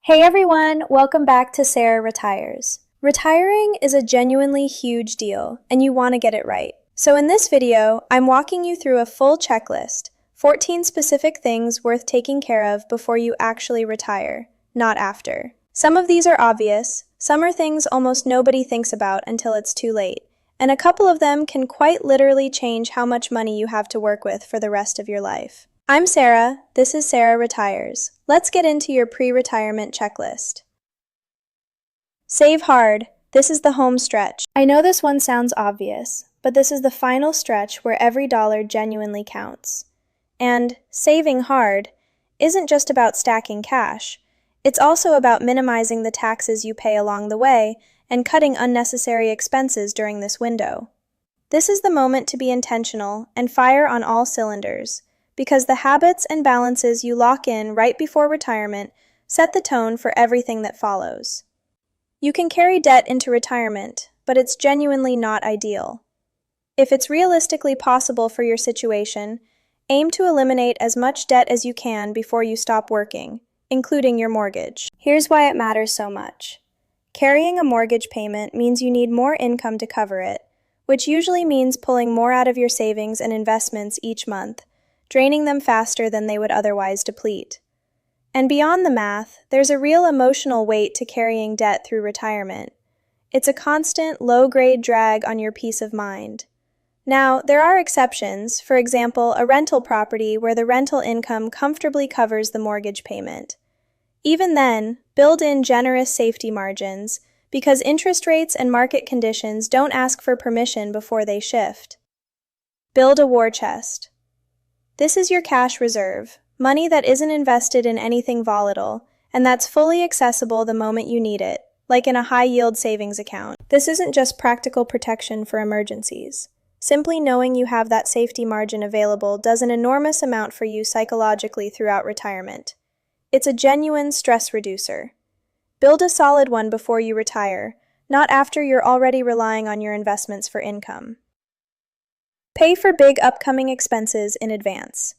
Hey everyone, welcome back to Sara Retires. Retiring is a genuinely huge deal, and you want to get it right. So in this video, I'm walking you through a full checklist, 14 specific things worth taking care of before you actually retire, not after. Some of these are obvious, some are things almost nobody thinks about until it's too late, and a couple of them can quite literally change how much money you have to work with for the rest of your life. I'm Sara, this is Sara Retires. Let's get into your pre-retirement checklist. Save hard. This is the home stretch. I know this one sounds obvious, but this is the final stretch where every dollar genuinely counts. And saving hard isn't just about stacking cash. It's also about minimizing the taxes you pay along the way and cutting unnecessary expenses during this window. This is the moment to be intentional and fire on all cylinders, because the habits and balances you lock in right before retirement set the tone for everything that follows. You can carry debt into retirement, but it's genuinely not ideal. If it's realistically possible for your situation, aim to eliminate as much debt as you can before you stop working, including your mortgage. Here's why it matters so much. Carrying a mortgage payment means you need more income to cover it, which usually means pulling more out of your savings and investments each month, draining them faster than they would otherwise deplete. And beyond the math, there's a real emotional weight to carrying debt through retirement. It's a constant, low-grade drag on your peace of mind. Now, there are exceptions, for example, a rental property where the rental income comfortably covers the mortgage payment. Even then, build in generous safety margins, because interest rates and market conditions don't ask for permission before they shift. Build a war chest. This is your cash reserve, money that isn't invested in anything volatile, and that's fully accessible the moment you need it, like in a high-yield savings account. This isn't just practical protection for emergencies. Simply knowing you have that safety margin available does an enormous amount for you psychologically throughout retirement. It's a genuine stress reducer. Build a solid one before you retire, not after you're already relying on your investments for income. Pay for big upcoming expenses in advance.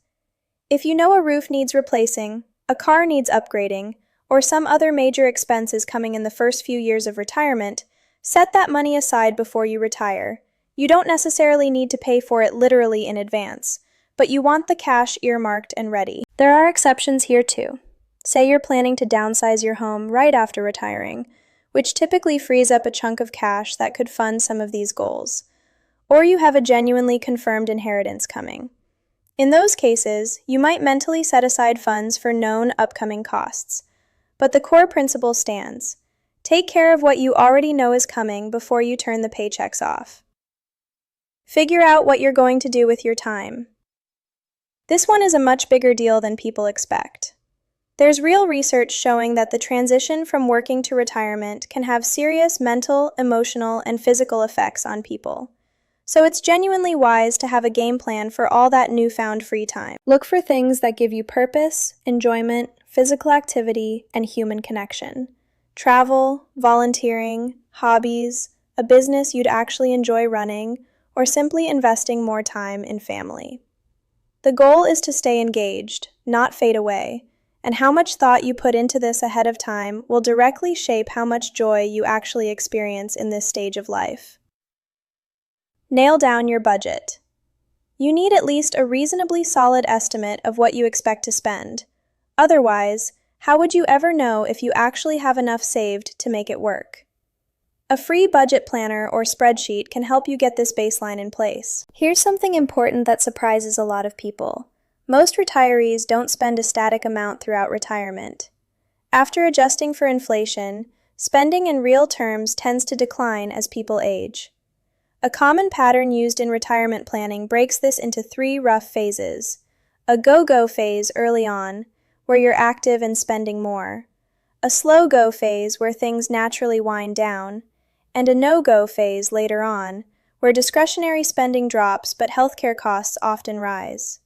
If you know a roof needs replacing, a car needs upgrading, or some other major expense is coming in the first few years of retirement, set that money aside before you retire. You don't necessarily need to pay for it literally in advance, but you want the cash earmarked and ready. There are exceptions here too. Say you're planning to downsize your home right after retiring, which typically frees up a chunk of cash that could fund some of these goals. Or you have a genuinely confirmed inheritance coming. In those cases, you might mentally set aside funds for known upcoming costs. But the core principle stands. Take care of what you already know is coming before you turn the paychecks off. Figure out what you're going to do with your time. This one is a much bigger deal than people expect. There's real research showing that the transition from working to retirement can have serious mental, emotional, and physical effects on people. So it's genuinely wise to have a game plan for all that newfound free time. Look for things that give you purpose, enjoyment, physical activity, and human connection. Travel, volunteering, hobbies, a business you'd actually enjoy running, or simply investing more time in family. The goal is to stay engaged, not fade away, and how much thought you put into this ahead of time will directly shape how much joy you actually experience in this stage of life. Nail down your budget. You need at least a reasonably solid estimate of what you expect to spend. Otherwise, how would you ever know if you actually have enough saved to make it work? A free budget planner or spreadsheet can help you get this baseline in place. Here's something important that surprises a lot of people. Most retirees don't spend a static amount throughout retirement. After adjusting for inflation, spending in real terms tends to decline as people age. A common pattern used in retirement planning breaks this into 3 rough phases. A go-go phase early on, where you're active and spending more. A slow-go phase where things naturally wind down. And a no-go phase later on, where discretionary spending drops but healthcare costs often rise.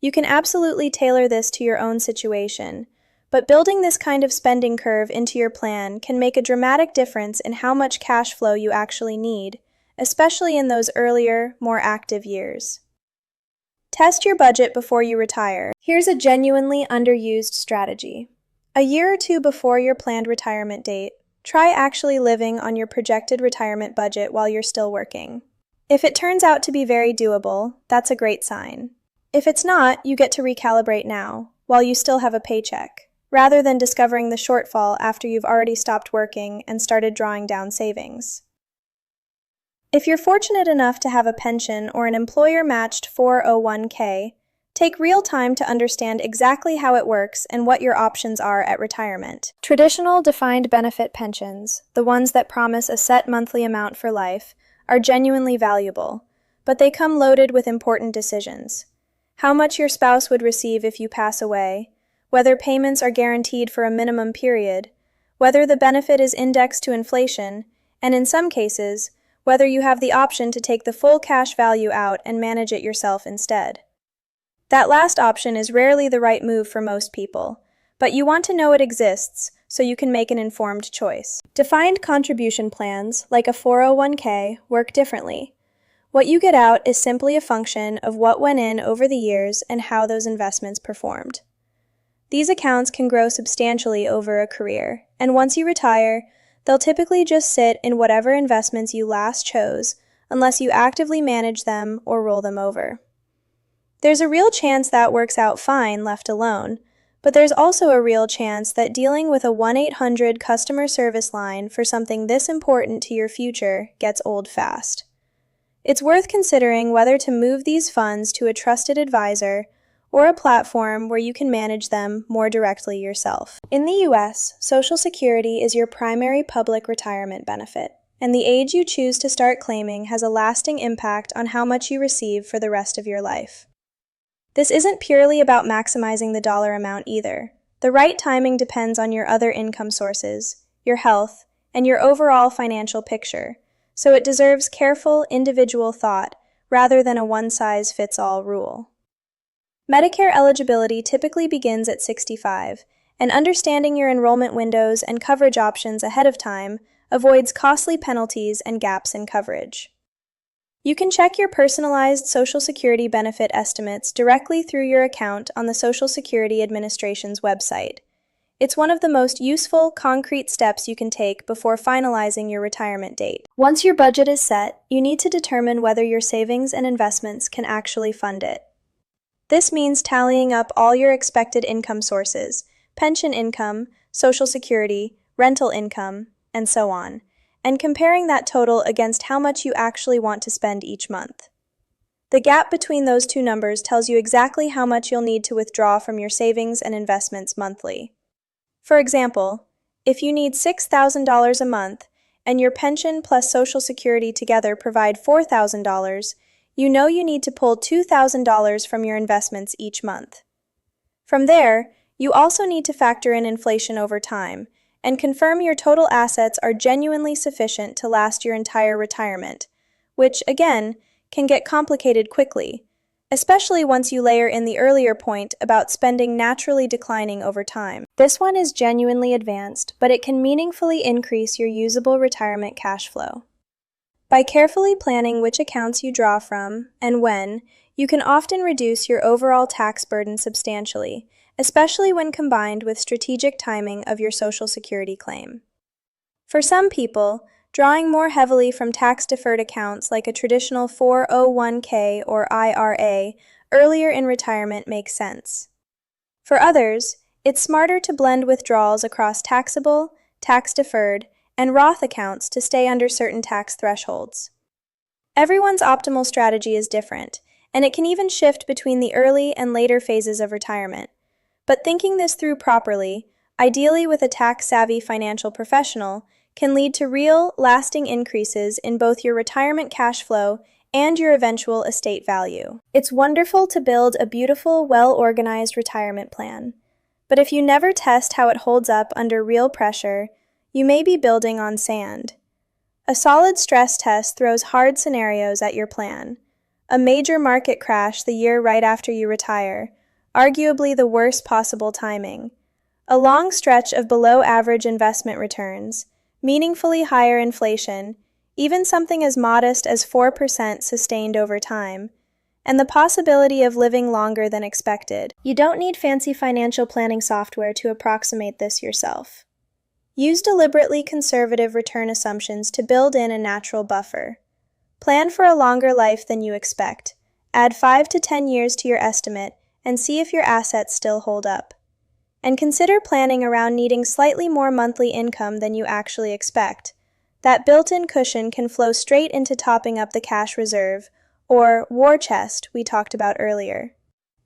You can absolutely tailor this to your own situation, but building this kind of spending curve into your plan can make a dramatic difference in how much cash flow you actually need, especially in those earlier, more active years. Test your budget before you retire. Here's a genuinely underused strategy. A year or two before your planned retirement date, try actually living on your projected retirement budget while you're still working. If it turns out to be very doable, that's a great sign. If it's not, you get to recalibrate now, while you still have a paycheck, rather than discovering the shortfall after you've already stopped working and started drawing down savings. If you're fortunate enough to have a pension or an employer-matched 401k, take real time to understand exactly how it works and what your options are at retirement. Traditional defined benefit pensions, the ones that promise a set monthly amount for life, are genuinely valuable, but they come loaded with important decisions. How much your spouse would receive if you pass away, whether payments are guaranteed for a minimum period, whether the benefit is indexed to inflation, and in some cases, whether you have the option to take the full cash value out and manage it yourself instead. That last option is rarely the right move for most people, but you want to know it exists so you can make an informed choice. Defined contribution plans, like a 401k, work differently. What you get out is simply a function of what went in over the years and how those investments performed. These accounts can grow substantially over a career, and once you retire, they'll typically just sit in whatever investments you last chose, unless you actively manage them or roll them over. There's a real chance that works out fine left alone, but there's also a real chance that dealing with a 1-800 customer service line for something this important to your future gets old fast. It's worth considering whether to move these funds to a trusted advisor or a platform where you can manage them more directly yourself. In the U.S., Social Security is your primary public retirement benefit, and the age you choose to start claiming has a lasting impact on how much you receive for the rest of your life. This isn't purely about maximizing the dollar amount either. The right timing depends on your other income sources, your health, and your overall financial picture, so it deserves careful, individual thought rather than a one-size-fits-all rule. Medicare eligibility typically begins at 65, and understanding your enrollment windows and coverage options ahead of time avoids costly penalties and gaps in coverage. You can check your personalized Social Security benefit estimates directly through your account on the Social Security Administration's website. It's one of the most useful, concrete steps you can take before finalizing your retirement date. Once your budget is set, you need to determine whether your savings and investments can actually fund it. This means tallying up all your expected income sources, pension income, Social Security, rental income, and so on, and comparing that total against how much you actually want to spend each month. The gap between those two numbers tells you exactly how much you'll need to withdraw from your savings and investments monthly. For example, if you need $6,000 a month and your pension plus Social Security together provide $4,000, you know you need to pull $2,000 from your investments each month. From there, you also need to factor in inflation over time and confirm your total assets are genuinely sufficient to last your entire retirement, which, again, can get complicated quickly, especially once you layer in the earlier point about spending naturally declining over time. This one is genuinely advanced, but it can meaningfully increase your usable retirement cash flow. By carefully planning which accounts you draw from and when, you can often reduce your overall tax burden substantially, especially when combined with strategic timing of your Social Security claim. For some people, drawing more heavily from tax-deferred accounts like a traditional 401k or IRA earlier in retirement makes sense. For others, it's smarter to blend withdrawals across taxable, tax-deferred, and Roth accounts to stay under certain tax thresholds. Everyone's optimal strategy is different, and it can even shift between the early and later phases of retirement. But thinking this through properly, ideally with a tax-savvy financial professional, can lead to real, lasting increases in both your retirement cash flow and your eventual estate value. It's wonderful to build a beautiful, well-organized retirement plan. But if you never test how it holds up under real pressure, you may be building on sand. A solid stress test throws hard scenarios at your plan. A major market crash the year right after you retire, arguably the worst possible timing. A long stretch of below-average investment returns, meaningfully higher inflation, even something as modest as 4% sustained over time, and the possibility of living longer than expected. You don't need fancy financial planning software to approximate this yourself. Use deliberately conservative return assumptions to build in a natural buffer. Plan for a longer life than you expect. Add 5 to 10 years to your estimate and see if your assets still hold up. And consider planning around needing slightly more monthly income than you actually expect. That built-in cushion can flow straight into topping up the cash reserve, or war chest we talked about earlier.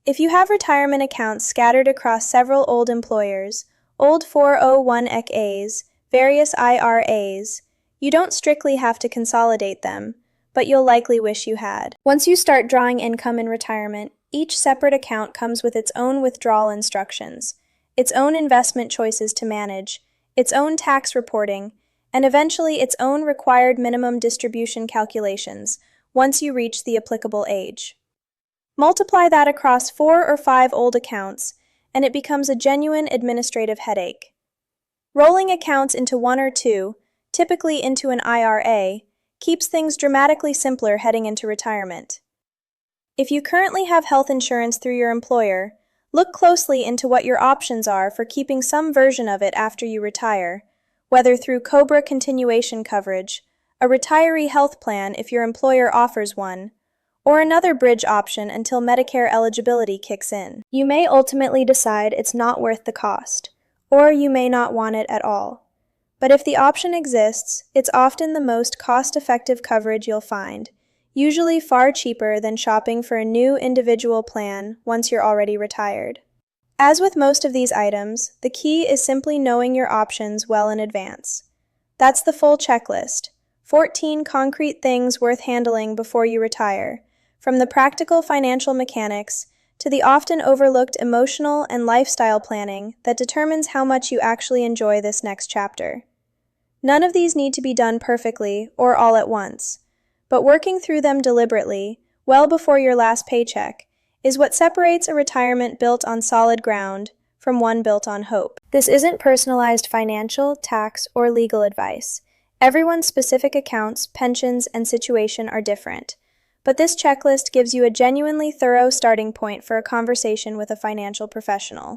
If you have retirement accounts scattered across several old employers, old 401(k)s, various IRAs, you don't strictly have to consolidate them, but you'll likely wish you had. Once you start drawing income in retirement, each separate account comes with its own withdrawal instructions, its own investment choices to manage, its own tax reporting, and eventually its own required minimum distribution calculations once you reach the applicable age. Multiply that across 4 or 5 old accounts, and it becomes a genuine administrative headache. Rolling accounts into 1 or 2, typically into an IRA, keeps things dramatically simpler heading into retirement. If you currently have health insurance through your employer, look closely into what your options are for keeping some version of it after you retire, whether through COBRA continuation coverage, a retiree health plan if your employer offers one, or another bridge option until Medicare eligibility kicks in. You may ultimately decide it's not worth the cost, or you may not want it at all. But if the option exists, it's often the most cost-effective coverage you'll find, usually far cheaper than shopping for a new individual plan once you're already retired. As with most of these items, the key is simply knowing your options well in advance. That's the full checklist, 14 concrete things worth handling before you retire, from the practical financial mechanics to the often overlooked emotional and lifestyle planning that determines how much you actually enjoy this next chapter. None of these need to be done perfectly or all at once, but working through them deliberately, well before your last paycheck, is what separates a retirement built on solid ground from one built on hope. This isn't personalized financial, tax, or legal advice. Everyone's specific accounts, pensions, and situation are different, but this checklist gives you a genuinely thorough starting point for a conversation with a financial professional.